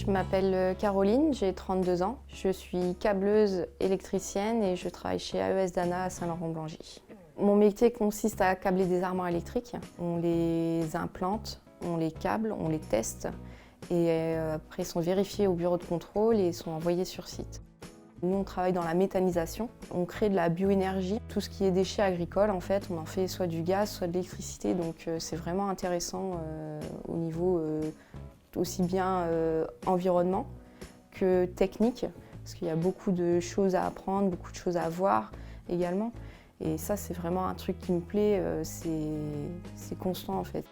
Je m'appelle Caroline, j'ai 32 ans. Je suis câbleuse électricienne et je travaille chez AES Dana à Saint-Laurent-Blangy. Mon métier consiste à câbler des armoires électriques. On les implante, on les câble, on les teste et après ils sont vérifiés au bureau de contrôle et sont envoyés sur site. Nous, on travaille dans la méthanisation. On crée de la bioénergie. Tout ce qui est déchets agricoles, en fait, on en fait soit du gaz, soit de l'électricité. Donc c'est vraiment intéressant au niveau aussi bien environnement que technique, parce qu'il y a beaucoup de choses à apprendre, beaucoup de choses à voir également. Et ça, c'est vraiment un truc qui me plaît, c'est constant en fait.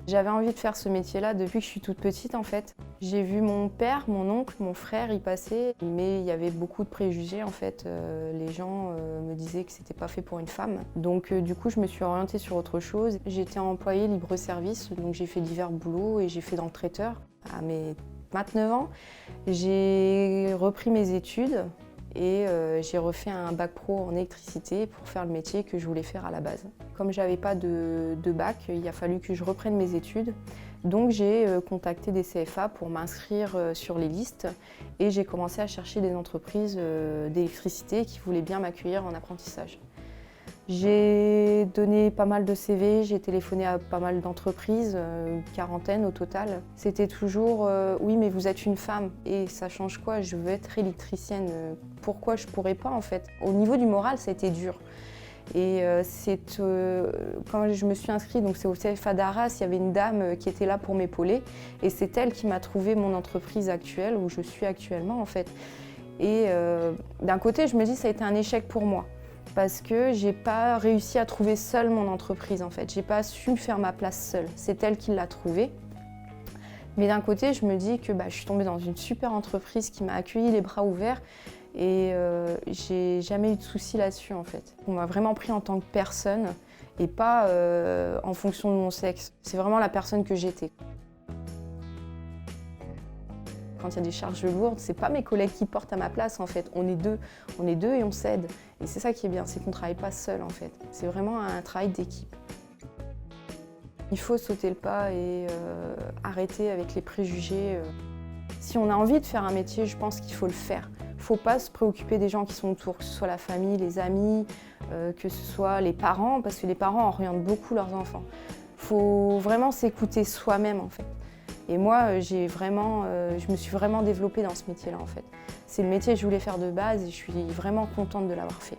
J'avais envie de faire ce métier-là depuis que je suis toute petite en fait. J'ai vu mon père, mon oncle, mon frère y passer, mais il y avait beaucoup de préjugés en fait. Les gens me disaient que c'était pas fait pour une femme. Donc du coup, je me suis orientée sur autre chose. J'étais employée libre-service, donc j'ai fait divers boulots et j'ai fait dans le traiteur. À mes 29 ans, j'ai repris mes études et j'ai refait un bac pro en électricité pour faire le métier que je voulais faire à la base. Comme j'avais pas de bac, il a fallu que je reprenne mes études. Donc j'ai contacté des CFA pour m'inscrire sur les listes et j'ai commencé à chercher des entreprises d'électricité qui voulaient bien m'accueillir en apprentissage. J'ai donné pas mal de CV, j'ai téléphoné à pas mal d'entreprises, une quarantaine au total. C'était toujours oui mais vous êtes une femme et ça change quoi? Je veux être électricienne, pourquoi je pourrais pas en fait? Au niveau du moral, ça a été dur. Et quand je me suis inscrite, donc c'est au CFA d'Arras, il y avait une dame qui était là pour m'épauler et c'est elle qui m'a trouvé mon entreprise actuelle où je suis actuellement en fait. Et d'un côté, je me dis ça a été un échec pour moi. Parce que j'ai pas réussi à trouver seule mon entreprise en fait. J'ai pas su me faire ma place seule. C'est elle qui l'a trouvée. Mais d'un côté, je me dis que je suis tombée dans une super entreprise qui m'a accueilli les bras ouverts et j'ai jamais eu de soucis là-dessus en fait. On m'a vraiment pris en tant que personne et pas en fonction de mon sexe. C'est vraiment la personne que j'étais. Quand il y a des charges lourdes, c'est pas mes collègues qui portent à ma place en fait. On est deux et on s'aide. Et c'est ça qui est bien, c'est qu'on ne travaille pas seul en fait. C'est vraiment un travail d'équipe. Il faut sauter le pas et arrêter avec les préjugés. Si on a envie de faire un métier, je pense qu'il faut le faire. Il ne faut pas se préoccuper des gens qui sont autour, que ce soit la famille, les amis, que ce soit les parents, parce que les parents orientent beaucoup leurs enfants. Il faut vraiment s'écouter soi-même en fait. Et moi, je me suis vraiment développée dans ce métier-là en fait. C'est le métier que je voulais faire de base et je suis vraiment contente de l'avoir fait.